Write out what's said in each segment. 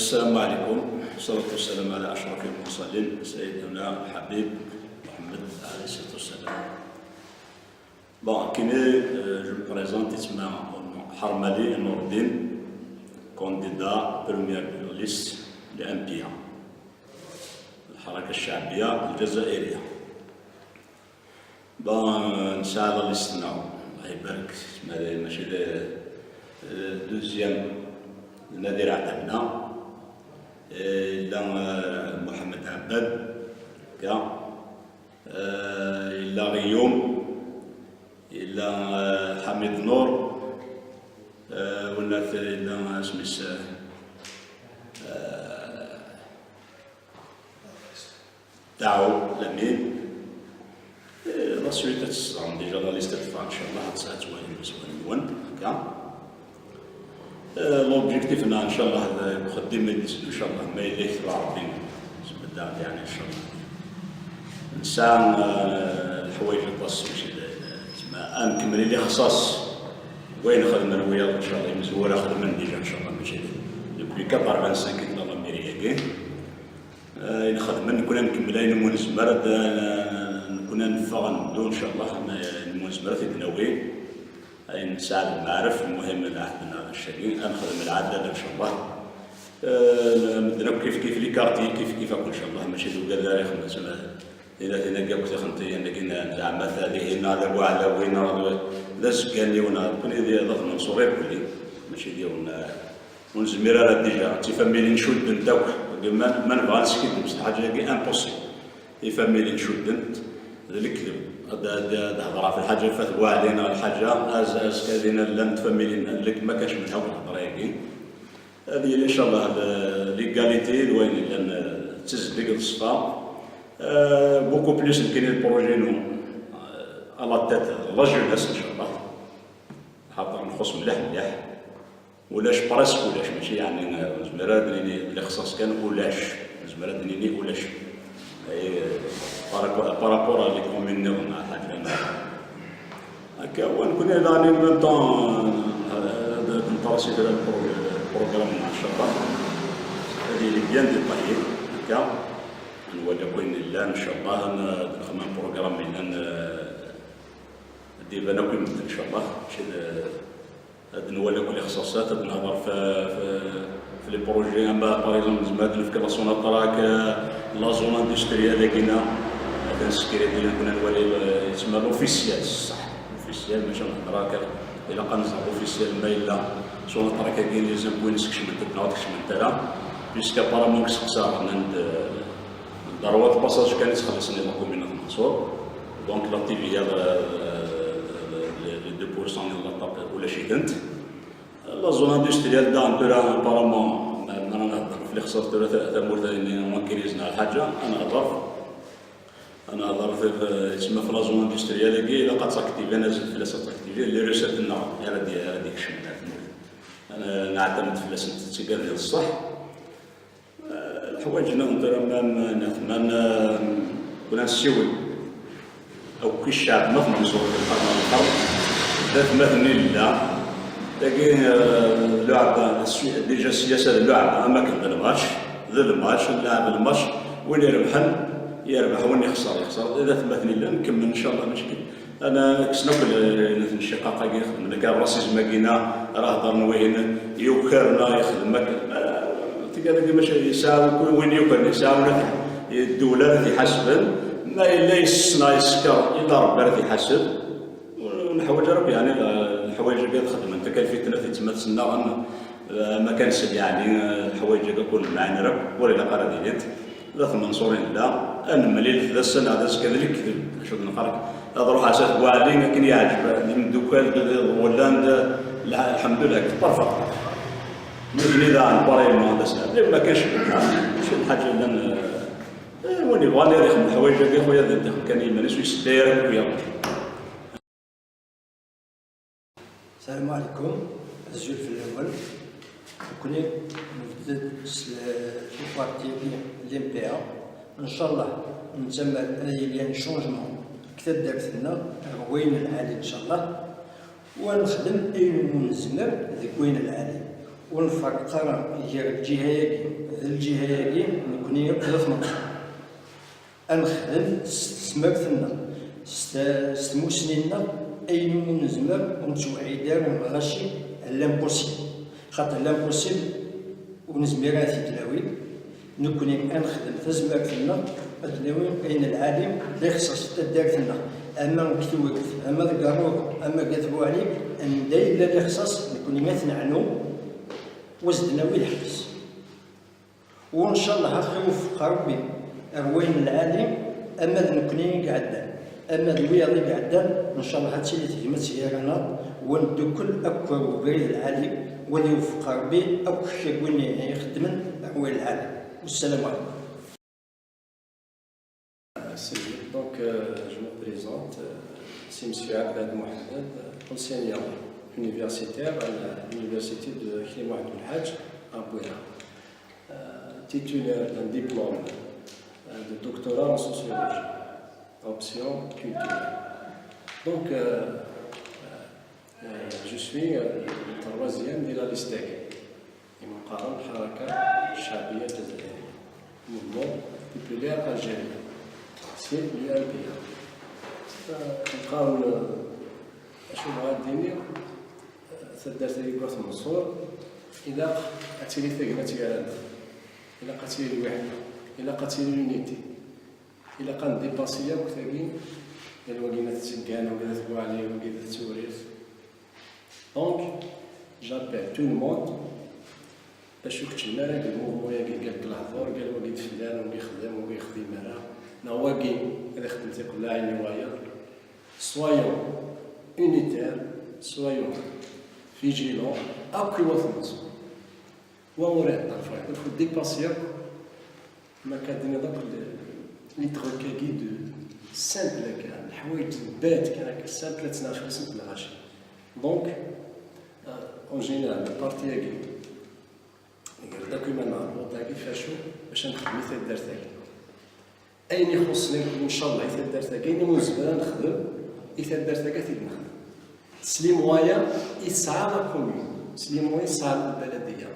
السلام عليكم، والصلاة والسلام على أشرف المرسلين سيدنا الحبيب محمد عليه الصلاة والسلام. Bon, je me présente, Harmali Nourdine, candidat première de la liste de MPA, الحركة الشعبية الجزائرية. Bon, إن شاء الله لستنا الله يبارك ماشي دوزيام نادر عتبنا إلا محمد عباد كا إلا غيوم إلا حميد نور ولا إلا سميس داعو لمين لا سويت تتصدم ديجا لا ليست تدفع إن شاء الله تسعة وين كا لوبجيكتيفنا ان شاء الله مخدم ان شاء الله ما يليك ربي بدا يعني ان شاء الله انسان الحوايج الباص ماشي تسمى نكمل لي خصاص وين خدم انا وياه ان شاء الله مزوره خدم ديجا ان شاء الله ماشي دوبلي 45 كنت لا ميريا نخدم نكون نكمل نمون زمرد نكون نفغ ندو ان شاء الله نمون زمرد تنوي نساعد المعرف المهم عندنا الشيء نخدم العدد ان شاء الله مدنا كيف لي كارتي كيف ان شاء الله ماشي دو كذا خدمه اذا تنقى كنت خنتي انك زعما هذه هنا على وعلى وين ذا سكاني ونا كون هذه ضغط منصوري كلي ماشي ديالنا ونزمير ديجا تفهمي نشد نتاوك ما نبغى نسكت بصح حاجه كي امبوسيبل يفهمي نشد الكذب هذا هضره في الحاجه فات واعدين الحاجه از كادينا لا نتفهمين لك ما كاش منها الهضره هذه هذه ان شاء الله ليغاليتي وين لان تزدق الصفا بوكو بليس كاين البروجي نو على تيت لا جوناس ان شاء الله خاطر نخص مليح ولاش براسك ولاش ماشي يعني زمرات اللي خصاص كان ولاش زمرات اللي ولاش بارابور لي كومينيون حاجه هكا ونكون راني ميم طون نتراسي في البروغرام ان شاء الله هذه اللي بيان ديطايي هكا نولي كاين لا ان شاء الله نخدم بروغرام ديما نكون ان شاء الله هاد نولي كل اختصاصات نهضر في لي بروجي اما باغ اكزومبل زعما في كلاسون طراك لا زون اندستريال لكينا هذا السكريت اللي كنا نولي يسمى لوفيسيال صح لوفيسيال ماشي نهضر الا قنص اوفيسيال ما الا زون طراك كاين لي زامبوين سكشمنت نوض كشمنت لا بيسكا بارامون سقسا ضروات باساج كان يخلصني لا كومينا منصور دونك لاكتيفيتي لي 2% ولا شي كنت لا زون اندستريال دان بيرا بارامون انا نهضر في الاختصاص ثلاثه مورثاني مونكيريزنا الحاجه انا هضر في تسمى في لا زون اندستريال كي الا قد تاكتيفي نازل في لاسات تاكتيفي لي ريسيت النار هذيك الشمال انا نعتمد في لاسات تيكال ديال الصح الحوايج ندير نتمنى كنا نسيوي او كي الشعب ما في منصور في الحرب ذات مثني لله لكن اللعبه ديجا السياسه اللعبه اما كنت الماتش ذا الماتش نلعب الماتش وين يربح وين يخسر اذا ثبتني لا نكمل ان شاء الله مشكل انا كسنا في الشقاق كي نخدم كاع الراسيزم كينا راه هضر وين يوكرنا يخدمك تلقى ماشي يساوي وين يوكرنا يساوي الدوله التي حسب ما الا يسنا يسكر الا ربي الذي حسب ونحوج ربي يعني الحوايج اللي تخدم انت كان في ثلاثه تما تسنى ما كانش يعني الحوايج كل معنا رب ولا قرا ديالت لا منصورين لا نملي ثلاث سنه هذا كذلك شوف نقرا هذا روح اساس واعدين كان يعجب من دوكال هولندا الحمد لله كبر مثل اذا الباريمون هذا ما كانش ماشي الحاجه اللي وين يبغى يخدم الحوايج يا خويا كان يمارس ويسدير ويا السلام عليكم. الزول في الاول كوني نبدا البارتي ديال الام بي ا ان شاء الله نتمى هذه ديال الشونجمون كثر دارت لنا وين العالي ان شاء الله ونخدم أين نزمر ذيك وين العالي ونفكر الجهة ياكي الجهة ياكي نكوني ثلاث نقط أنخدم سمرتنا ستموسنينا أين نزمر ونتوعدان ونغشي لامبوسيبل خاطر لامبوسيبل ونزميرها تتلاوي نكوني أنخدم تزمرتنا أتلاوي أين العالم لا يخصص تدارتنا أما كتوك أما ذكروك أما كتبوا عليك أن داير لا يخصص نكوني مثل عنو وزدنا وين الحبس وإن شاء الله هخوف ربي أروين العالم أما نكوني قعدان أما الوياضي قعدان إن شاء الله هاتشي تجمع سيارنا وندو كل أكبر وبريد العالم واللي يوفق ربي أكبر شيء وين يخدم أروين العالم والسلام عليكم. Donc, je me présente, c'est M. Abad Mohamed, enseignant universitaire à l'université de Khli Mohamed El Hadj à Bouira, titulaire d'un diplôme de doctorat en sociologie, option culturelle. Donc, je suis le troisième de la liste المقارن الحركة الشعبية الجزائرية mouvement populaire algérien. C'est l'UMPA. نقارن شنو غاديني سدات لي كورس منصور إلا قتلي ثقلتي أنا إلا قتلي الوحدة إلا قتلي اليونيتي إلا قان ديباسيا وثاقين إلا وقينا تسكان وقينا تبوعلي وقينا توريث. Donc j'appelle tout le monde باش يكتشف مالا قال الموفمون ياكي قال الهضور قال وقيت فلان وقي خدام وقي خدي مالا نواقي هذا خدمتي كلها عيني ويا. Soyons unitaires, soyons vigilants, أقوى ومراد الفرق الفو ديباسيا ما كادين داك لي تروكاكي دو سامبل كان الحوايج بات كان سامبل تناش سامبل غاشي. دونك اون جينيرال البارتي ياكي داك ما نعرفو داكي فاشو باش نخدم حتى دارتاكي أين يخصني إن شاء الله حتى دارتاكي من زمان نخدم حتى دارتاكي نخدم سليم وايا يسعى لا كوميون سليم وايا يسعى البلدية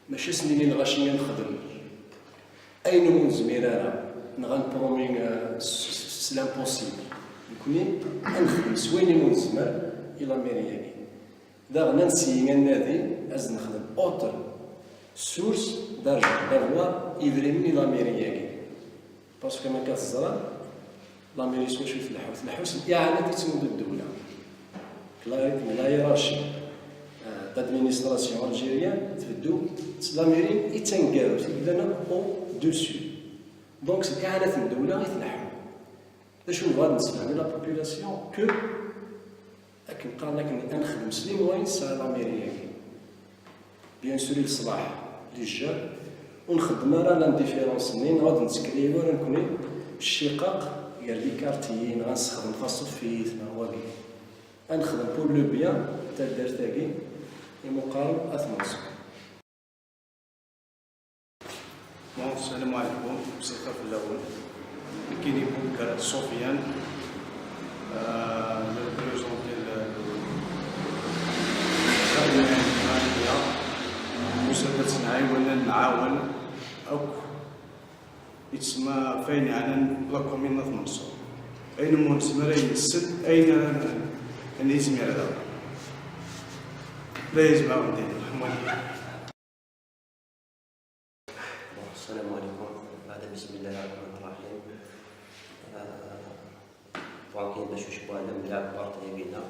ماشي سنيني نغاشي نخدم أين من زميرانا نغان برومين سلام بوسيبل نكوني نخدم سويني من زمان إلى ميرياكي دا ننسي النادي أز نخدم أوتر سورس دارجة دافوار إفريمين إلى ميرياكي باسكو ما كتزرع لاميري سوا شويه الحوس الإعانة تتمد الدولة لا يراشي d'administration algérienne تبدو لاميري يتنقالو تبدانا او دوسو دونك إعانة الدولة يتنحو باش نبغى نسمع من لا بوبولاسيون كو لكن قال لك نخدم سليم وين سا لاميرياكي بيان سور الصلاح للجار ونخدم راه لانديفيرونس منين غادي نتكريو راه نكوني بالشقاق ديال لي كارتيين غنستخدم خاصو فيت نواقي غنخدم بور لو بيان تاع دارتاكي المقارن اثمنسو. السلام عليكم. الصف الاول كاين بوكر سفيان لو بريزونتي مسابقة نعاون نعاون أو يتسمى فين على بلا كومين منصور أين منسمى أين السد أين يسمى هذا لا يجمع ودين السلام عليكم. بعد بسم الله الرحمن الرحيم. طبعا كاين باش نشوفوا هذا ملعب بارطي بينا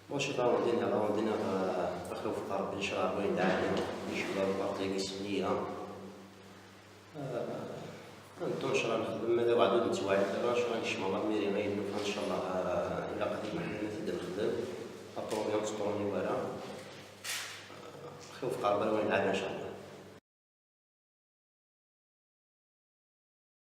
واش راودينا اخلو في قرب ان شاء الله بغيت عالم نشوفوا بارطي كيسنيه نطون ان شاء الله نخدم ماذا وعدو نتوعد دابا شغل نشمع ضميري غينوف ان شاء الله الى قديم حنا تبدا نخدم ابروبيون تسطروني ورا اخلو في قرب وين نلعب ان شاء الله.